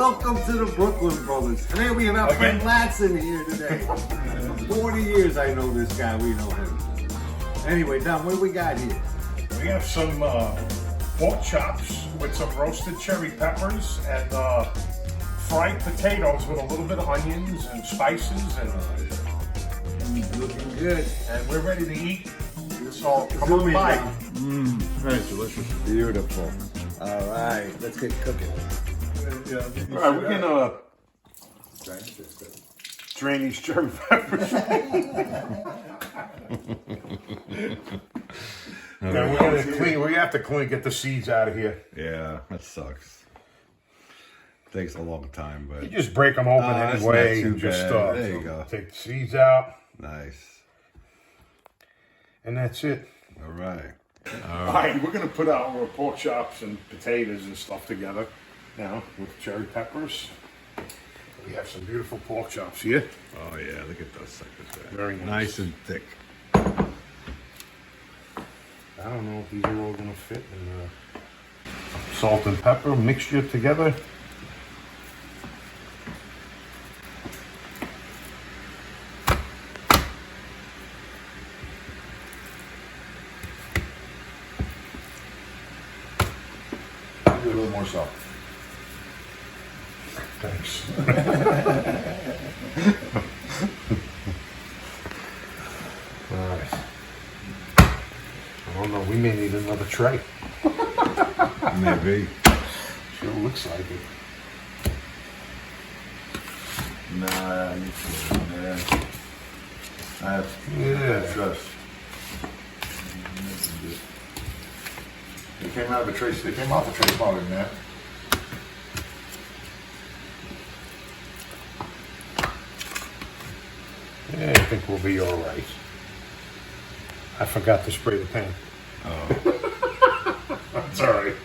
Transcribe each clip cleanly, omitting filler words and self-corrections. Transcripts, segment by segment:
welcome to the Brooklyn Brothers. Today we have our friend Latson here today. 40 years I know this guy, we know him. Anyway, Don, what do we got here? We have some pork chops with some roasted cherry peppers and fried potatoes with a little bit of onions and spices and Looking good. and we're ready to eat. So come on by. Very delicious. Beautiful. All right, let's get cooking. All right, we're gonna drain these cherry peppers. And we're gonna clean. We have to clean, get the seeds out of here. Yeah, that sucks. Takes a long time, but You just break them open that's anyway. not too And just bad. There you go. take the seeds out, nice. and that's it. All right. All right, we're gonna put our pork chops and potatoes and stuff together now with cherry peppers. We have some beautiful pork chops here. Oh yeah, look at those suckers there. Very nice. Nice and thick. I don't know if these are all gonna fit in the salt and pepper mixture together. A little more salt. Thanks. All right. I don't know. We may need another tray. Maybe. Sure looks like it. Nah, you can, man. I have trust. They came out of the tray. They came off the tray smaller than that. Yeah, I think we'll be all right. I forgot to spray the pan. Oh, It's all right.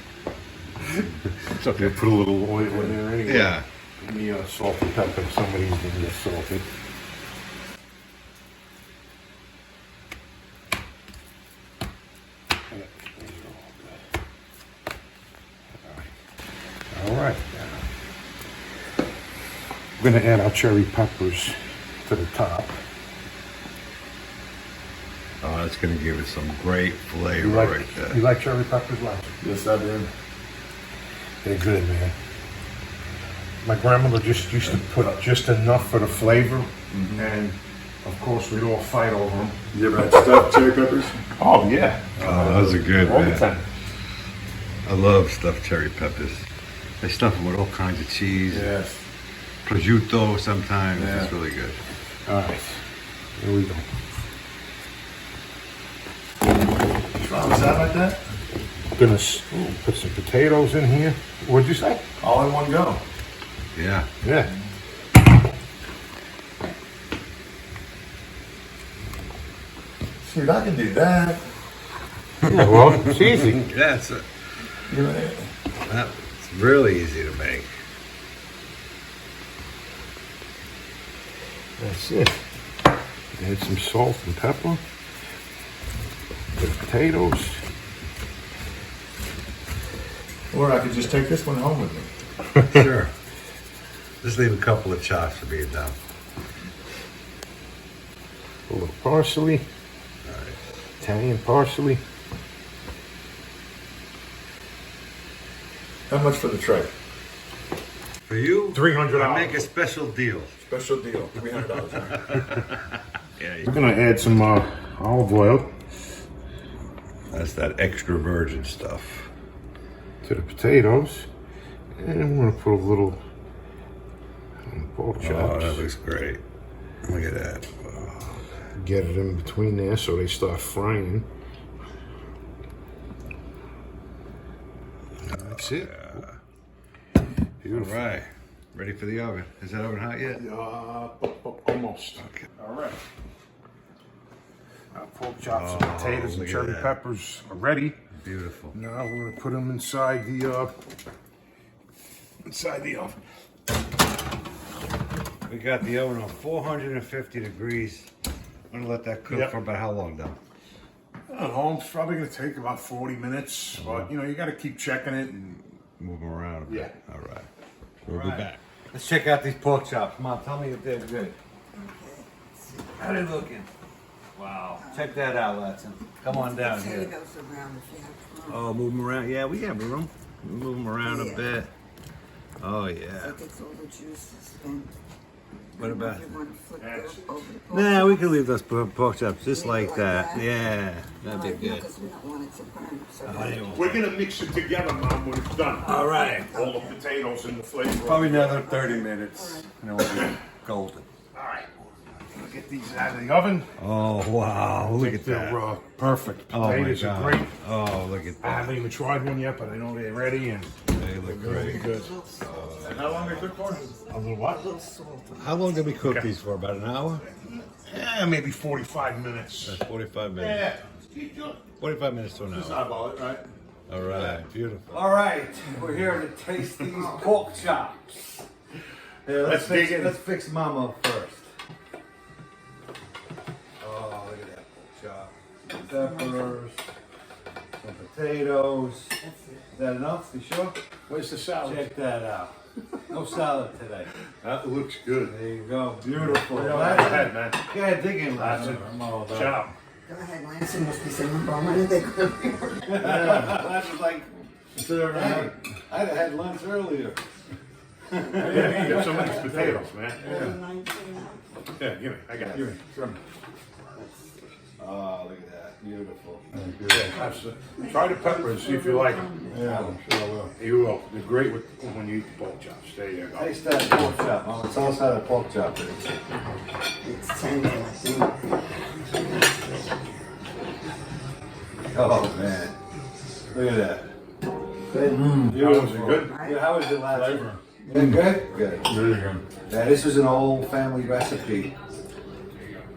It's okay. Put a little oil in there anyway. yeah. Give me salt and pepper. Somebody's gonna get salted. All right. We're gonna add our cherry peppers to the top. Oh, that's gonna give it some great flavor You like, right there. you like cherry peppers, Lance? Yes, I do. They're good, man. My grandmother just used to put just enough for the flavor, and of course we'd all fight over them. You ever had stuffed cherry peppers? Oh yeah, Oh, those are good, all the man. time. I love stuffed cherry peppers. They stuff them with all kinds of cheese, Yes. prosciutto sometimes. Yeah. It's really good. All right, here we go. Strong sound like that? Gonna put some potatoes in here. What'd you say? All in one go. Yeah. Yeah. Shoot, I can do that. Yeah, well, it's easy. Yeah, it's really easy to make. That's it. Add some salt and pepper. The potatoes. Or I could just take this one home with me. Sure. Just leave a couple of chops for being done. A little parsley. Italian parsley. How much for the tray? For you, $300. I make a special deal. Special deal, $300. Yeah, We're gonna add some olive oil that's that extra virgin stuff. to the potatoes, and I'm gonna put a little pork Oh, chops. that looks great. Look at that. Get it in between there so they start frying. That's it. All Beautiful. right. Ready for the oven. Is that oven hot yet? Almost. Okay. All right. Our pork chops and potatoes and look at cherry that. peppers are ready. Beautiful. Now we're gonna put them inside the oven. We got the oven on 450 degrees. I'm gonna let that cook Yep. for about how long, Dom? I don't know, it's probably gonna take about 40 minutes, but you know, you gotta keep checking it and Move them around a bit. Yeah. All right. We'll be back. Let's check out these pork chops. Mom, tell me if they're good. How they looking? Wow. Check that out, Latson. Come on down here. Potatoes around if you have room. Oh, move them around. Yeah, we have room. Move them around a Yeah. bit. Oh, yeah. That gets all the juices and What about? you want to flip those over the pork Nah, we chops. can leave those pork chops just Leave it like that. Yeah, Right, that'd be good. because we don't want it to burn. So Oh, We're gonna mix it together, Mom, when it's done. All right. All the potatoes and the flavor. Probably another 30 minutes, and then we'll be golden. All right. We'll get these out of the oven. Oh, wow. Look at that. They're perfect. Oh, my Potatoes are God. great. Oh, look at I that. haven't even tried one yet, but I know they're ready and They look really great. good. And how long they took for? A little what? How long did we cook Okay. these for? About an hour? Yeah, maybe 45 minutes. 45 minutes. 45 minutes to an hour. Eyeball it, right? All right, beautiful. All right, we're here to taste these pork chops. Yeah, Let's dig in. Let's fix Mama up first. Oh, look at that pork chop. Some peppers, some potatoes. Is that enough? You sure? Where's the salad? Check that out. No salad today. That looks good. There you go. Beautiful. Go ahead, man. Go ahead, dig in, That's Latson. it. I'm all about it. Chop. Go ahead, Lansing must be saying, well, when are they going to be working? That's just like, hey, I'd have had lunch earlier. Yeah, get some of these potatoes, man. Yeah, give me. I got it. Give me. Oh, look at that. Beautiful. Try the peppers, see if you like them. Yeah, I'm sure I will. You will. They're great when you eat the pork chops. There you go. Taste that pork chop, Mama. Tell us how that pork chop is. It's tender, I think. Oh, man. Look at that. Good. How was it good? Yeah, how is it last Flavor. Yeah, good? Good. Really good. Yeah, this is an old family recipe.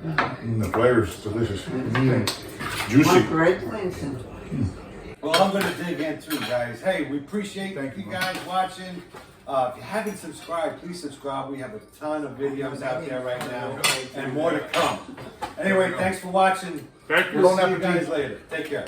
The flavor's delicious. Juicy. Mark, right, Lansing? Well, I'm going to dig in too, guys. Hey, we appreciate you guys watching. If you haven't subscribed, please subscribe. We have a ton of videos out there right now and more to come. Anyway, thanks for watching. Thank you. We'll see you guys later. Take care.